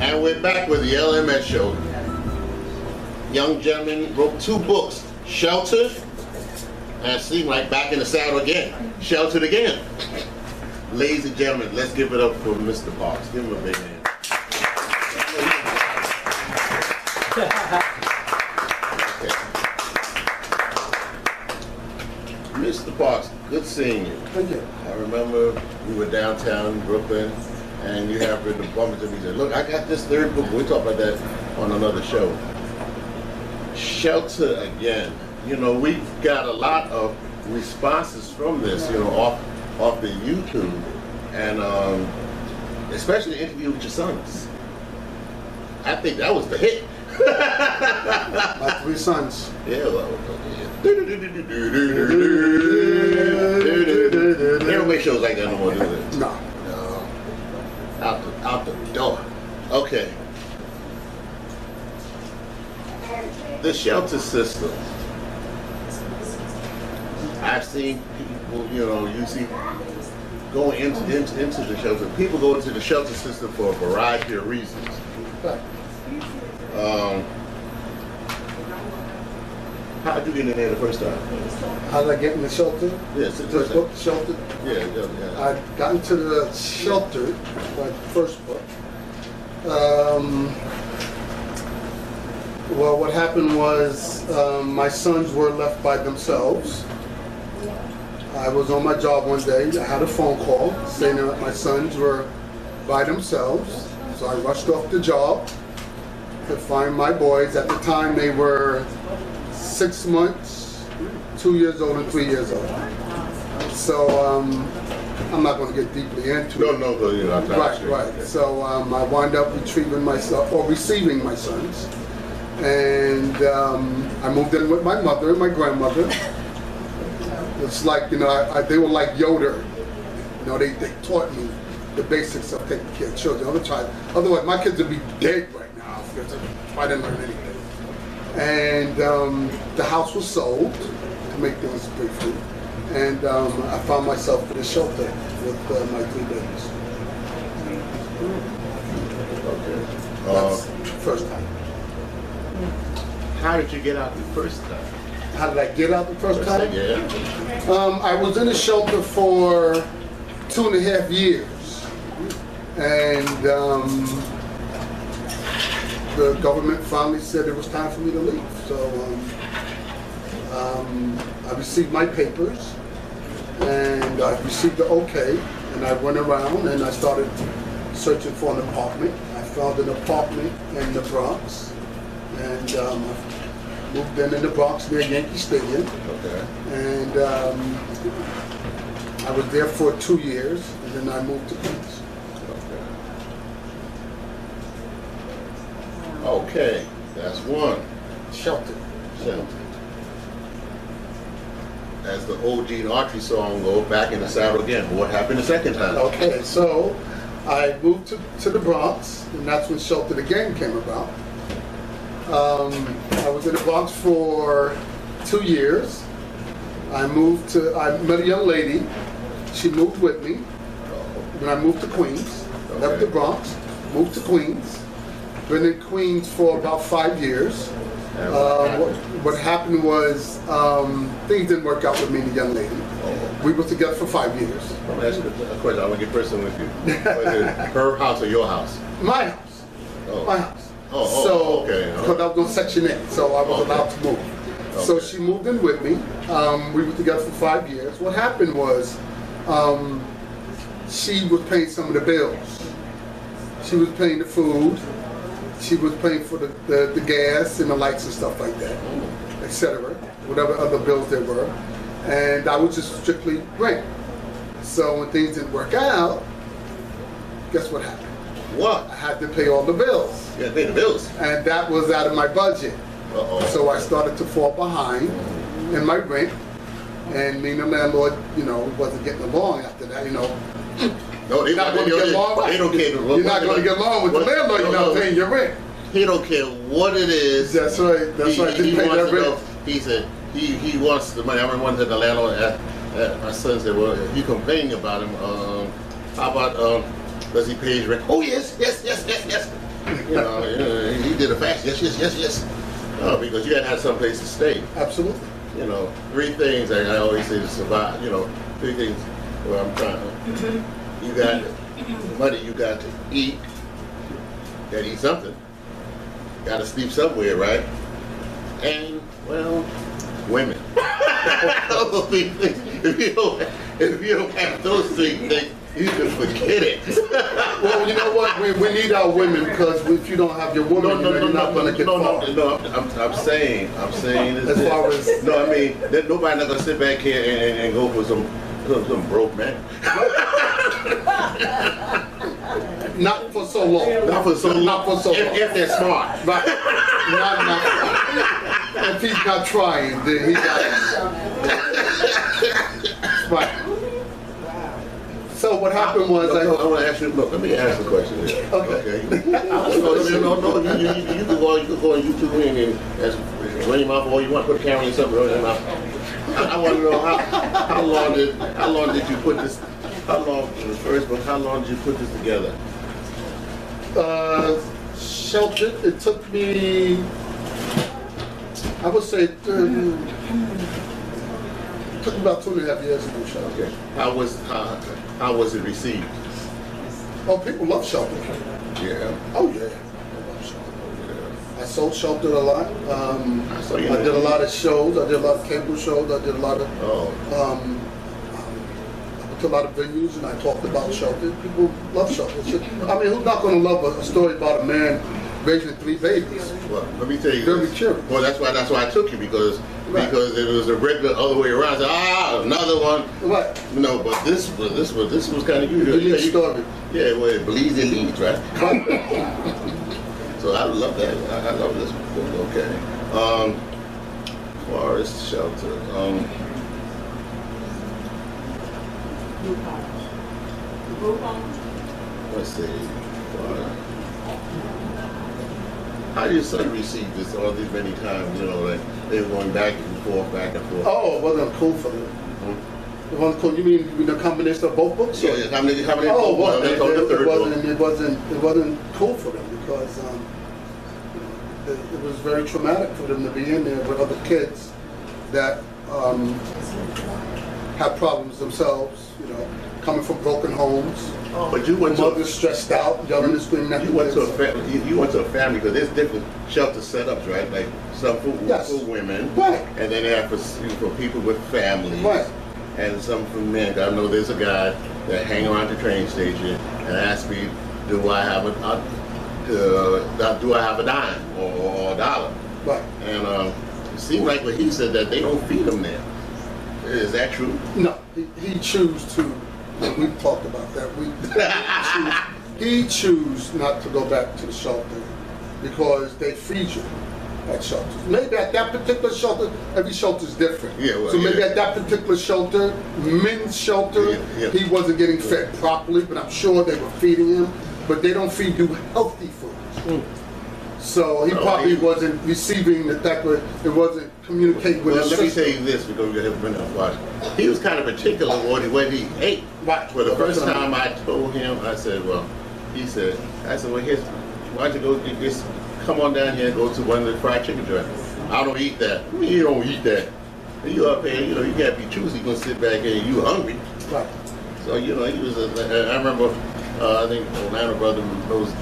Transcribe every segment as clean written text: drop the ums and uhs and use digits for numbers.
And we're back with the LMS show. Young gentleman wrote 2 books, Sheltered, and it seemed like back in the saddle again, Sheltered again. Ladies and gentlemen, let's give it up for Mr. Parks. Give him a big hand. Okay. Mr. Parks, good seeing you. Thank you. I remember we were downtown Brooklyn, and you have written a bumper to me. Said, "Look, I got this 3rd book." We'll talk about that on another show. Shelter again. You know, we got a lot of responses from this. You know, off the YouTube, and especially the interview with your sons. I think that was the hit. My 3 sons. Yeah, well, they don't make shows like that no more, do they? No. Out the door. Okay. The shelter system. I've seen people, you know, you see going into the shelter. People go into the shelter system for a variety of reasons. How did you get in there the first time? How did I get in the shelter? Yes, the first book, Shelter. Yeah. I got into the shelter, my first book. Well, what happened was my sons were left by themselves. I was on my job one day. I had a phone call saying that my sons were by themselves. So I rushed off the job to find my boys. At the time, they were 6 months, 2 years old, and 3 years old. So I'm not going to get deeply into it. No, you're not. Right. So I wound up receiving my sons, and I moved in with my mother and my grandmother. It's like, you know, they were like Yoda. You know, they taught me the basics of taking care of children. Otherwise, my kids would be dead right now if I didn't learn anything. And the house was sold, to make things briefly. And I found myself in a shelter with my 3 babies. Okay. That's the first time. How did you get out the first time? How did I get out the first time? Yeah. I was in a shelter for 2.5 years. And the government finally said it was time for me to leave. So I received my papers, and I received the okay, and I went around and I started searching for an apartment. I found an apartment in the Bronx, and moved in the Bronx near Yankee Stadium. Okay. And I was there for 2 years, and then I moved to Queens. Okay, that's one. Shelter. As the old Gene Autry song goes, back in the saddle again. What happened the second time? Okay, so I moved to the Bronx, and that's when Sheltered Again came about. I was in the Bronx for 2 years. I met a young lady. She moved with me. When I moved to Queens, left the Bronx, moved to Queens. Been in Queens for about 5 years. What happened was things didn't work out with me and the young lady. We were together for 5 years. That's a question. I want to get personal with you. Was it her house or your house? My house. Oh. My house. So, okay. Because I was on Section 8, so I was allowed to move. Okay. So she moved in with me. We were together for 5 years. What happened was she was paying some of the bills. She was paying the food. She was paying for the gas and the lights and stuff like that, etc. Whatever other bills there were. And I was just strictly rent. So when things didn't work out, guess what happened? What? I had to pay all the bills. You had to pay the bills? And that was out of my budget. So I started to fall behind in my rent. And me and the landlord, you know, wasn't getting along after that, you know. No, they don't get along. They don't care. You're not going to get along with the landlord. You're not paying your rent. He don't care what it is. That's right. That's right. He pay that rent. He said he wants the money. I remember one time the landlord my son said, "Well, you complaining about him. How about does he pay his rent?" "Oh yes. You know, he did a fast. Yes, yes, yes, yes. Oh, because you got to have some place to stay. Absolutely. You know, three things I always say to survive. You know, three things. Well, I'm trying to. You got money. You got to eat. You got to eat something. Got to sleep somewhere, right? And well, women. Those three things. If you don't have those three things, you can forget it. Well, you know what? We need our women, because if you don't have your woman, you're not going to get far. No, I'm saying this. As far as no, I mean that nobody's not gonna sit back here and go for some broke man. Not for so long. Not for so long. Not for so long. If they're smart. Right. Not. If he's not trying, then he got it. Right. So what happened was I want to ask you. Look, let me ask you a question here. Okay. No, you can go on YouTube and ask William off all you want. Put a camera in something. I want to know how long did you put this? How long in the first book? How long did you put this together? Sheltered. It took me, I would say, it took me about 2.5 years to do Sheltered. Okay. How was it received? Oh, people love Sheltered. Yeah. Oh yeah. I sold Sheltered a lot. I did a lot of shows. I did a lot of cable shows. I did a lot of. I went to a lot of venues and I talked about Sheltered. People love Sheltered. I mean, who's not going to love a story about a man raising 3 babies? Well, let me tell you. Very curious. Well, that's why I took you because it was a regular other way around. I said, another one. Right. No, but this was kind of usual. Unique story. Yeah, well, it bleeds, it leads, right? So I love that. I love this book. Okay. Forest Shelter. Let's see. How did your son receive this all these many times? You know, like they were going back and forth, back and forth. Oh, it wasn't cool for them. It wasn't cool. You mean the combination of both books? Yeah, the combination. Oh, well, it wasn't cool for them because it was very traumatic for them to be in there with other kids that have problems themselves. You know, coming from broken homes. But you went mothers stressed out, yelling and screaming at you went to a family. You went to a family because there's different shelter setups, right? Like some for women, right? And then they have for people with families, right? And some for men. I know there's a guy that hang around the train station and asks me, "Do I have a dime or a dollar?" Right. And it seems like what he said that they don't feed them there. Is that true? No, he chose to. We talked about that. He chose not to go back to the shelter because they feed you at shelters. Maybe at that particular shelter, every shelter is different. Yeah, well, so maybe at that particular shelter, men's shelter, he wasn't getting fed properly, but I'm sure they were feeding him. But they don't feed you healthy foods. So he probably wasn't receiving the fact that it wasn't communicating with his Let me sister. tell you this because we're going to have a watch. He was kind of particular what he ate. Right. Well, the first time I told him, I said, well, I said, well, why don't you just come on down here and go to one of the fried chicken joints. I don't eat that. You don't eat that. You up here, you can't be choosy. You're going to sit back here and you hungry. Right. So, he was I remember, I think Orlando brother knows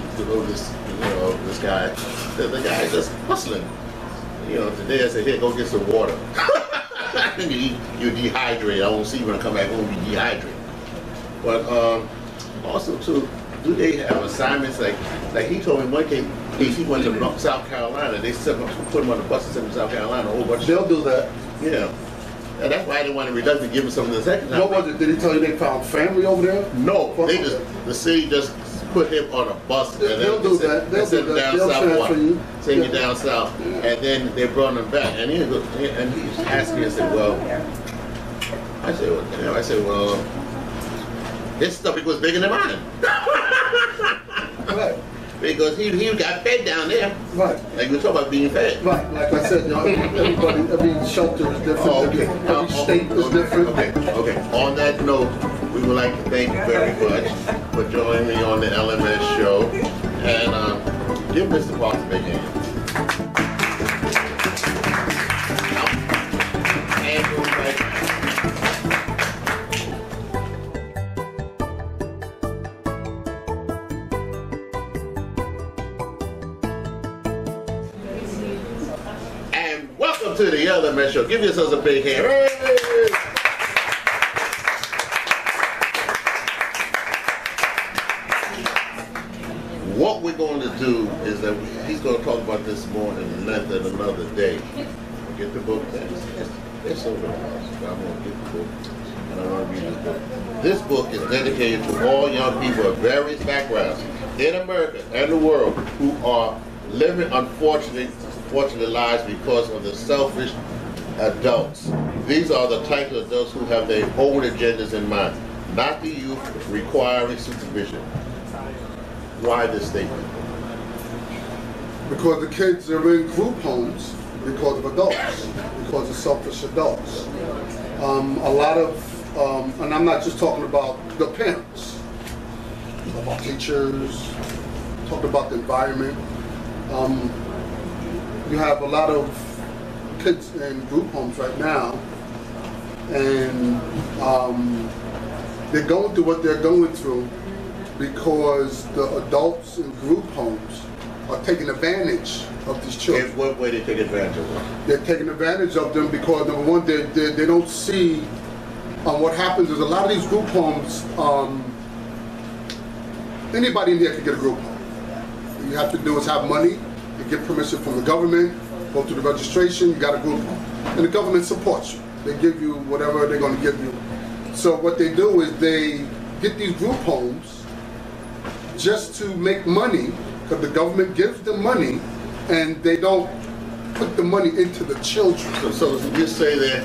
this, this guy. The guy just hustling. Today I said, here, go get some water. You dehydrate. I won't see you when I come back home, you dehydrate. But also, too, do they have assignments like he told me one case he went to South Carolina. They put him on the bus and sent him to South Carolina. A whole bunch. They'll do that. Yeah. And that's why I didn't want to reduce and give him some of the second time. What was it? Did he tell you they found family over there? No. The city just put him on a bus and They'll do that. They'll do that. They'll transfer you. Take you down south, and then they brought him back, and he asked me. I said, well, his stomach was bigger than mine. Right. Because he got fed down there. Right. Like we talk about being fed. Right. Like I said, every shelter is different. Oh, okay. Every state is different. Okay. On that note, we would like to thank you very much for joining me on the LMS show, and Give Mr. Parks a big hand. Hand goes right now. And welcome to the LMS show. Give yourselves a big hand. Hey! What we're going to do is that he's going to talk about this more in length at another day. Get the book. It's over the house. I'm going to get the book, and I want to read this book. This book is dedicated to all young people of various backgrounds in America and the world who are living unfortunate lives because of the selfish adults. These are the types of adults who have their own agendas in mind, not the youth requiring supervision. Why this statement? Because the kids are in group homes because of adults, because of selfish adults. A lot of, and I'm not just talking about the parents, about teachers, talking about the environment. You have a lot of kids in group homes right now, and they're going through what they're going through because the adults in group homes are taking advantage of these children. In what way they take advantage of them? They're taking advantage of them because, number one, they don't see what happens is a lot of these group homes, anybody in here can get a group home. All you have to do is have money, you get permission from the government, go through the registration, you got a group home. And the government supports you. They give you whatever they're going to give you. So what they do is they get these group homes just to make money, because the government gives them money, and they don't put the money into the children. So you say that,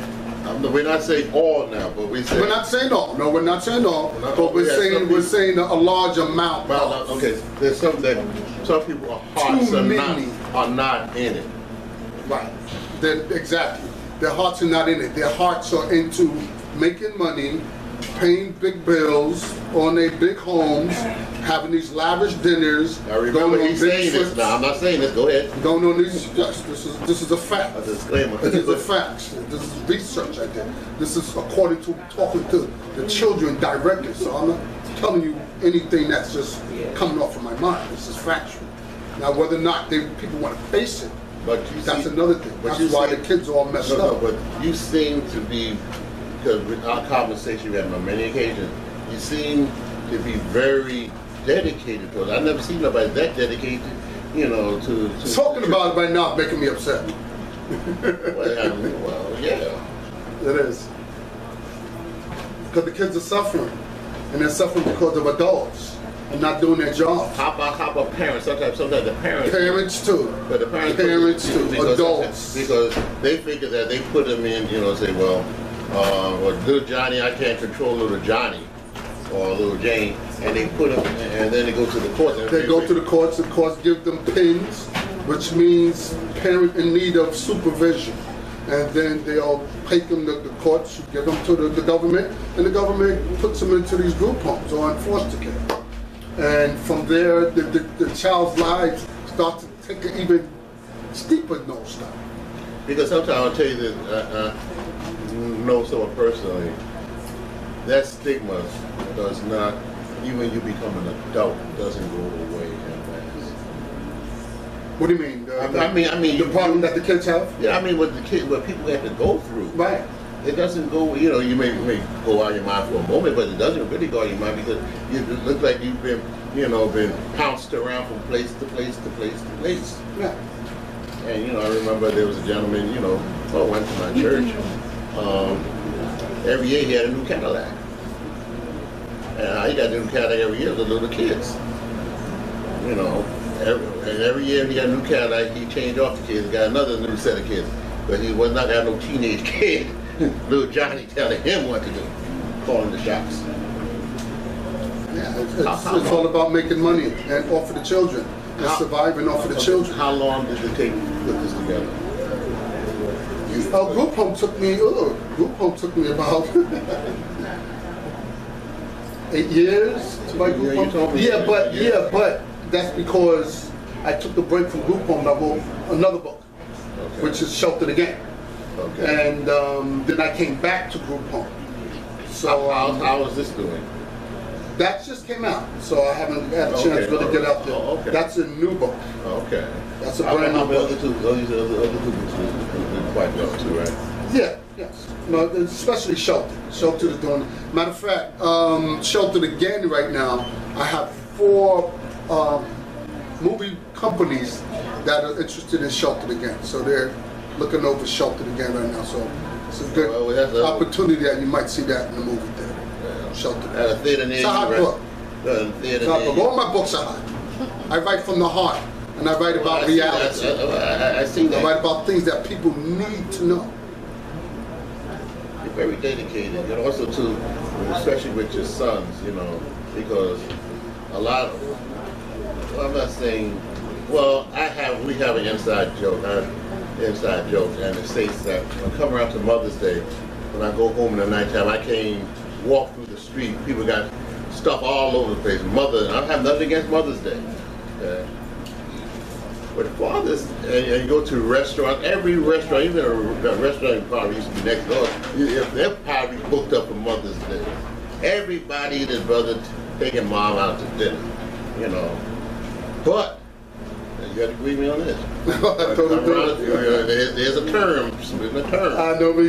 we're not saying all now, but we say... We're not saying all. No, we're not saying all. But we're saying a large amount. Well, okay, there's some that some people are hearts are not in it. Right. Exactly. Their hearts are not in it. Their hearts are into making money, paying big bills on their big homes, having these lavish dinners. I remember he's saying this now. I'm not saying this. Go ahead. Going on these. Yes, this is a fact. A disclaimer. This is a fact. This is research I did. This is according to talking to the children directly. So I'm not telling you anything that's just coming off of my mind. This is factual. Now, whether or not people want to face it, but that's another thing. That's why the kids are all messed up. No, but you seem to be, because with our conversation we had on many occasions, you seem to be very dedicated to it. I've never seen nobody that dedicated, to talking about it right now is making me upset. well, yeah. It is. Because the kids are suffering. And they're suffering because of adults and not doing their jobs. How about parents? Sometimes the parents. Parents too. But the parents too. Adults. Because they figure that they put them in, say, well, little Johnny, I can't control little Johnny or little Jane, and they put them, and then they go to the courts. They go to the courts. The courts give them PINs, which means parent in need of supervision. And then they'll take them to the courts, give them to the government, and the government puts them into these group homes or in foster care. And from there, the child's lives start to take an even steeper nosedive. Because sometimes I'll tell you that, know someone personally, that stigma does not, even when you become an adult, doesn't go away that fast. What do you mean? I mean the problem that the kids have? Yeah, I mean what people have to go through. Right. It doesn't go, you may go out of your mind for a moment, but it doesn't really go out of your mind because it looks like you've been, been pounced around from place to place to place to place. Yeah. And, I remember there was a gentleman, went to my church. Every year he had a new Cadillac. And he got a new Cadillac every year with the little kids. And every year he got a new Cadillac, he changed off the kids, got another new set of kids. But he was not got no teenage kid. Little Johnny telling him what to do, calling the shots. Yeah, it's all about making money and offer the children, and surviving off of the children. How long did it take to put this together? Group home took me about 8 years to buy group home. But that's because I took the break from group home and I wrote another book, which is Sheltered Again. Okay. And then I came back to group home. So how is this doing? That just came out, so I haven't had a chance to really get out there. Oh, okay. That's a new book. Okay. That's a brand new book. These other two books are quite well too, right? Yeah, yes. No, especially Sheltered. Sheltered is doing. Matter of fact, Sheltered Again right now. I have 4 movie companies that are interested in Sheltered Again, so they're looking over Sheltered Again right now. So it's a good opportunity that you might see that in the movie theater. Yeah. Sheltered. At a theater near it's a hot book. All my books are hot. I write from the heart, and I write about reality. I see that. I write about things that people need to know. You're very dedicated, and also too, especially with your sons, you know, because a lot of, well, I'm not saying, well, we have an inside joke, and it states that when I come around to Mother's Day, when I go home in the nighttime, I can't walk through the street, people got stuff all over the place. Mother, I have nothing against Mother's Day. But Father's, and you go to a restaurant, every restaurant, even a restaurant probably used to be next door, they're probably booked up for Mother's Day. Everybody and his brother taking Mom out to dinner, you know. But, you got to agree with me on this. There's a term, I know where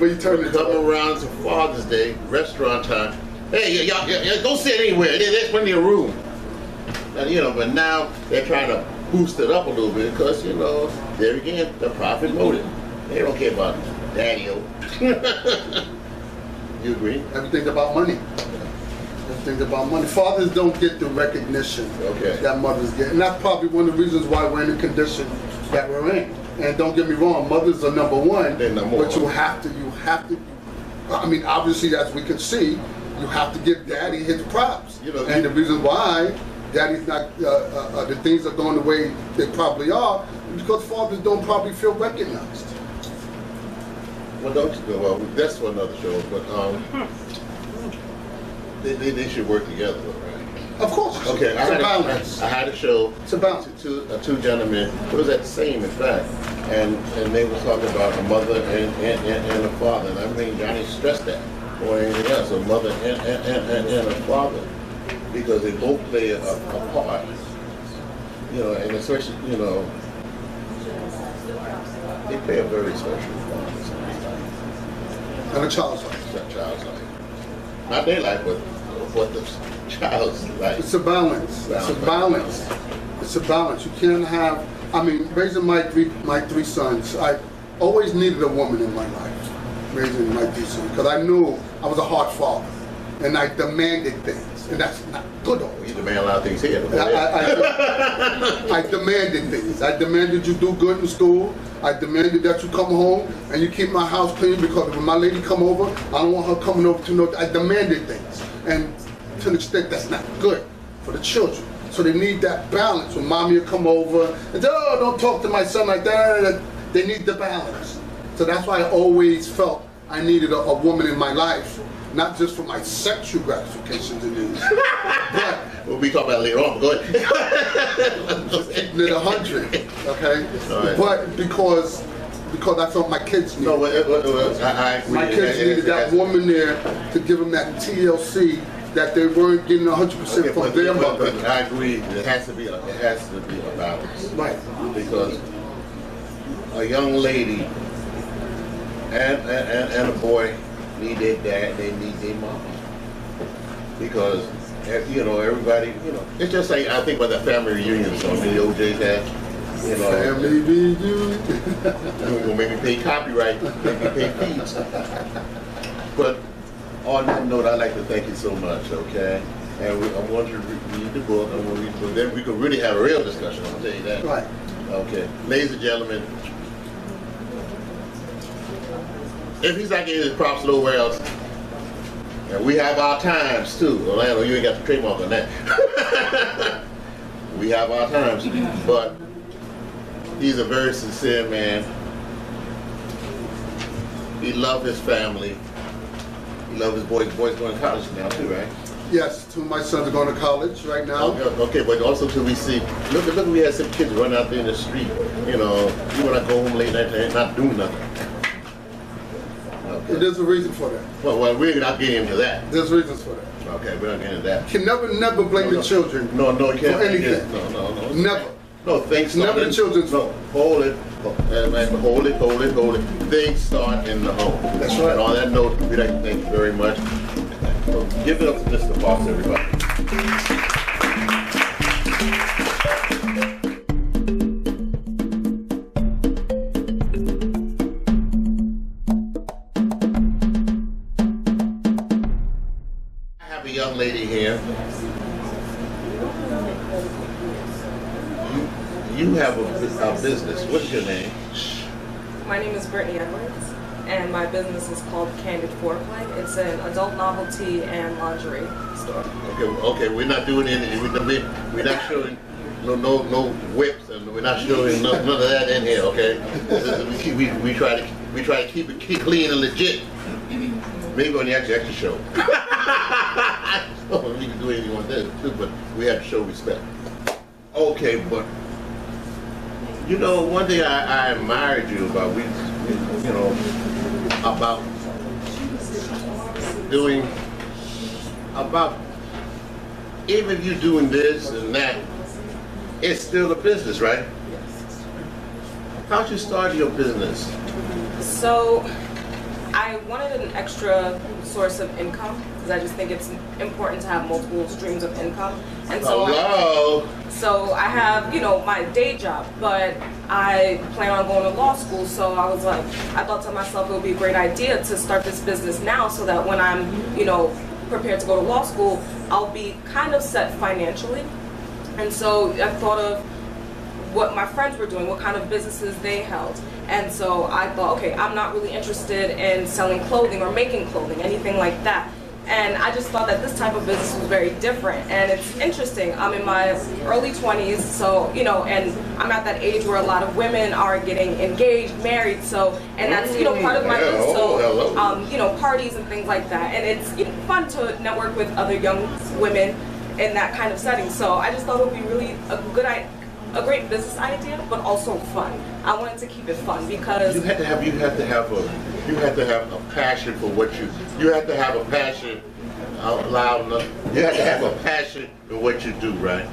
you turn it. Come around to Father's Day, restaurant time. Hey, y'all, don't sit anywhere. There's plenty of room. And, you know, but now they're trying to boost it up a little bit because, you know, there again, the profit motive. They don't care about daddy-o. You agree? Everything's about money. Everything's about money. Fathers don't get the recognition that mothers get. And that's probably one of the reasons why we're in the condition that we're in. And don't get me wrong, mothers are number one. They're number but one. you have to, I mean, obviously, as we can see, you have to give daddy his props. You know, and the reason why daddy's not, the things are going the way they probably are, because fathers don't probably feel recognized. Well, don't you? Well, that's for another show, but they should work together, right? Of course. Okay, I had a show. It's a balance. Two gentlemen. It was at the same, in fact, and they were talking about a mother and a father. And I mean, Johnny stressed that more than anything else, a mother and a father, because they both play a part. You know, and especially, you know, they play a very special part. And a child's life. It's a child's life. Not their life, but what the child's life. It's a balance. It's a balance. It's a balance. You can't have, I mean, raising my three sons, I always needed a woman in my life, raising my 3 sons, because I knew I was a hard father, and I demanded things, and that's not good always. You demand a lot of things here. I demanded things. I demanded you do good in school. I demanded that you come home and you keep my house clean, because when my lady come over, I don't want her coming over to know. I demanded things, and to an extent that's not good for the children. So they need that balance. When mommy will come over and say, oh, don't talk to my son like that. They need the balance. So that's why I always felt I needed a woman in my life, not just for my sexual gratifications and needs, but we'll be talking about it later on. Go ahead. keeping it 100, okay? Right. But because I felt my kids needed. No, I agree. My kids needed that woman there to give them that TLC that they weren't getting 100% from their mother. But I agree. It has to be a balance. Right. Because a young lady and a boy need their dad, they need their mom. Because, you know, everybody, you know, it's just like, I think about that family reunion song the OJ's had, you know. Family reunion. You're gonna make me pay copyright, make me pay fees. But on that note, I'd like to thank you so much, okay? And I want you to read the book, and then we could really have a real discussion, I'll tell you that. Right. Okay. Ladies and gentlemen, if he's not getting his props nowhere else, and we have our times too. Orlando, you ain't got the trademark on that. We have our times, but he's a very sincere man. He loved his family. He loved his boys. Boys going to college now too, right? Yes, two of my sons are going to college right now. Okay, but also till we see, look, we had some kids run out there in the street, you know, you want to go home late night and not do nothing. Okay. There's a reason for that. Well, we're not getting into that. There's reasons for that. Okay, we're not getting into that. You can never blame the children you can't. for anything. No. Never. No, things start. Never the children's fault. Hold it. Hold it. Things start in the home. That's right. And on that note, we'd like to thank you very much. So give it up to Mr. Boss, everybody. I have a young lady here. You have a business. What's your name? My name is Brittany Edwards, and my business is called Candid Foreplay. It's an adult novelty and lingerie store. Okay. We're not doing anything. We're not showing no whips, and we're not showing none of that in here. Okay. We try to keep it clean and legit. Maybe on the actual show. We can do anything you want that too, but we have to show respect. Okay, but you know, one thing I admired you about, about doing, even if you're doing this and that, it's still a business, right? Yes. How'd you start your business? So, I wanted an extra source of income because I just think it's important to have multiple streams of income. And so So I have, my day job, but I plan on going to law school. So I was like, I thought to myself it would be a great idea to start this business now so that when I'm, prepared to go to law school, I'll be kind of set financially. And so I thought of what my friends were doing, what kind of businesses they held. And so I thought, okay, I'm not really interested in selling clothing or making clothing, anything like that. And I just thought that this type of business was very different. And it's interesting, I'm in my early 20s, so, and I'm at that age where a lot of women are getting engaged, married, so, and that's, part of my business, so, parties and things like that. And it's fun to network with other young women in that kind of setting. So I just thought it would be really a great business idea, but also fun. I wanted to keep it fun because you have to have a passion for what you have to have a passion out loud enough. You have to have a passion for what you do, right?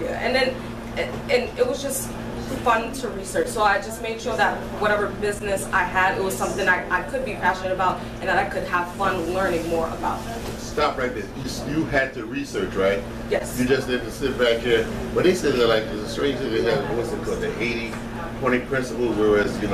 Yeah, and it was just fun to research. So I just made sure that whatever business I had, it was something I could be passionate about and that I could have fun learning more about. Stop right there. You had to research, right? Yes. You just didn't sit back here. But they said that like the strange thing, they have what's it called, the 80-20 principle, whereas you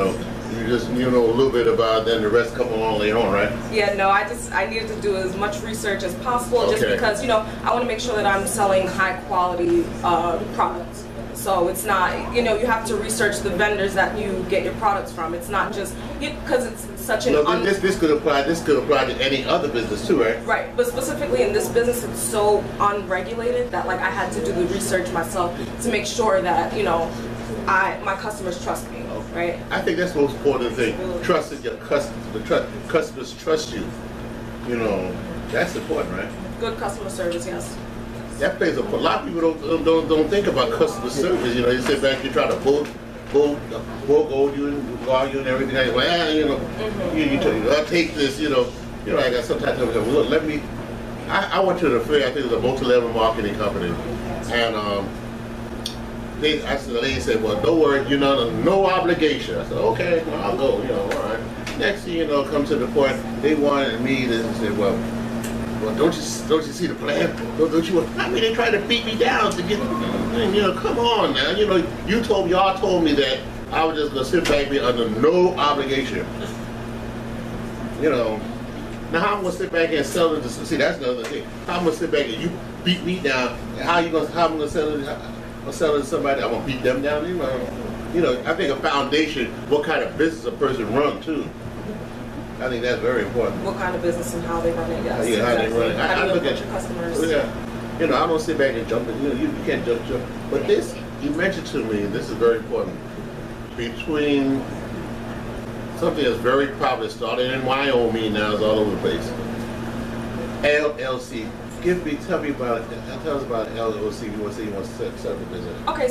just know a little bit about it, then the rest come along later on, right? Yeah, no, I needed to do as much research as possible, just because I want to make sure that I'm selling high quality products. So it's not, you have to research the vendors that you get your products from. It's not just because it's such an. No, this could apply to any other business too, right? Right, but specifically in this business, it's so unregulated that I had to do the research myself to make sure that my customers trust me, right? I think that's the most important thing. Trusting your customers. The customers trust you. That's important, right? Good customer service, yes. That plays a lot of people don't think about customer service. You sit back, you try to bull you and argue and everything. Like, well, I'll take this. I got sometimes look. I went to the fair. I think it was a multi-level marketing company, and the lady said, "Well, don't worry, no obligation." I said, "Okay, well, I'll go." All right. Next thing come to the point, they wanted me to say, "Well, don't you see the plan? Don't you? I mean, they tried to beat me down to get. Come on now. Y'all told me that I was just gonna sit back and be under no obligation. Now how I'm gonna sit back and sell it to? See, that's another thing. How I'm gonna sit back and you beat me down? How I'm gonna sell it? I'll sell it to somebody. I'm gonna beat them down. I think a foundation. What kind of business a person runs too. I think that's very important. What kind of business and how they run it, yes. Yeah, how they run it. I look at your customers. Yeah. I don't sit back and jump. You can't jump. But this, you mentioned to me, this is very important. Between something that's very popular, started in Wyoming, now is all over the place. LLC. Tell us about LLC. You want to say you want to set up a business. Okay,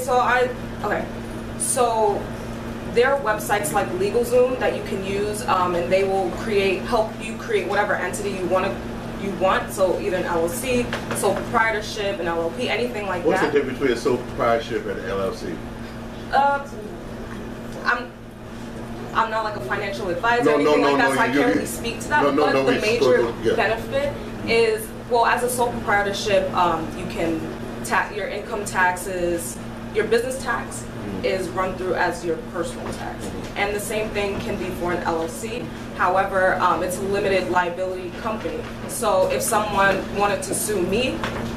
so there are websites like LegalZoom that you can use, and they will help you create whatever entity you want. So either an LLC, sole proprietorship, an LLP, anything like What's that. What's the difference between a sole proprietorship and an LLC? I'm not like a financial advisor or anything like that, so I can't really speak to that. But the major benefit is, well, as a sole proprietorship, you can your income taxes, your business tax is run through as your personal tax. And the same thing can be for an LLC. However, it's a limited liability company. So if someone wanted to sue me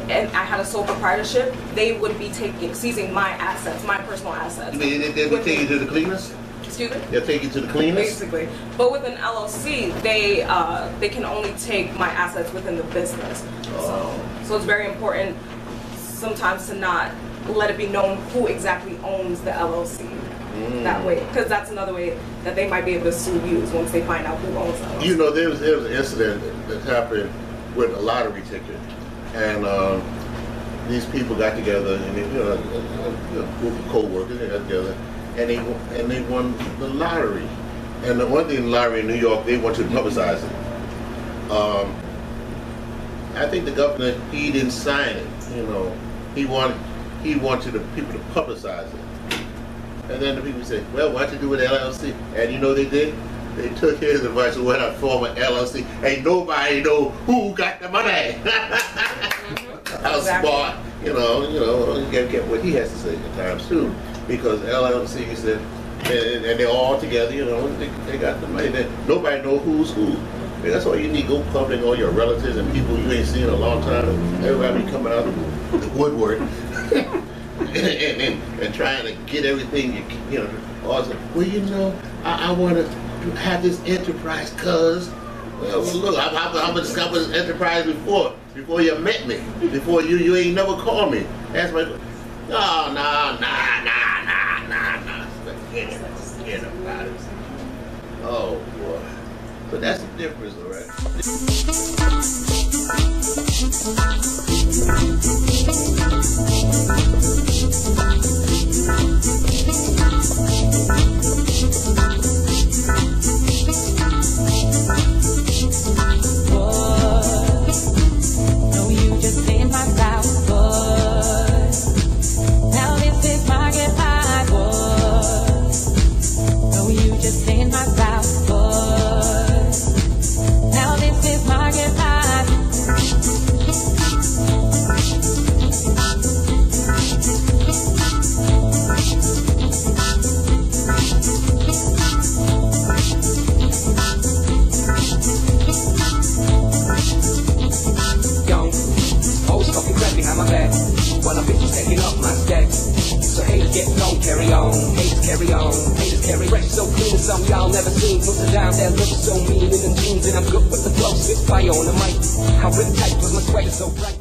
and I had a sole proprietorship, they would be seizing my assets, my personal assets. They would take you to the cleaners? Excuse me? They'll take you to the cleaners? Basically. But with an LLC, they can only take my assets within the business. So it's very important sometimes to not let it be known who exactly owns the LLC. That way, because that's another way that they might be able to sue you once they find out who owns the LLC. You know, there was an incident that happened with a lottery ticket, and these people got together, and they, a group of co-workers, they got together, and they won the lottery. And the one thing in the lottery in New York, they want to publicize it. I think the governor, he didn't sign it. He wanted the people to publicize it. And then the people said, well, what to do with LLC? And you know they did? They took his advice and went out and formed an LLC. Ain't nobody know who got the money. How smart, you gotta get what he has to say at times too. Because LLC said, and they're all together, they got the money. Nobody know who's who. And that's all you need. Go public, all your relatives and people you ain't seen in a long time. Everybody coming out of the woodwork. and trying to get everything awesome. Well, I want to have this enterprise, cuz. Well, look, I've discovered this enterprise before you met me, before you ain't never called me. That's my. No. Forget about it. Oh boy. But that's the difference, all right? Carry on, haters carry on, haters carry fresh, so clean as some y'all never seen. Puts it down that look so mean in them jeans, and I'm good with the flow, spit fire on the mic. How really tight was my sweater so bright.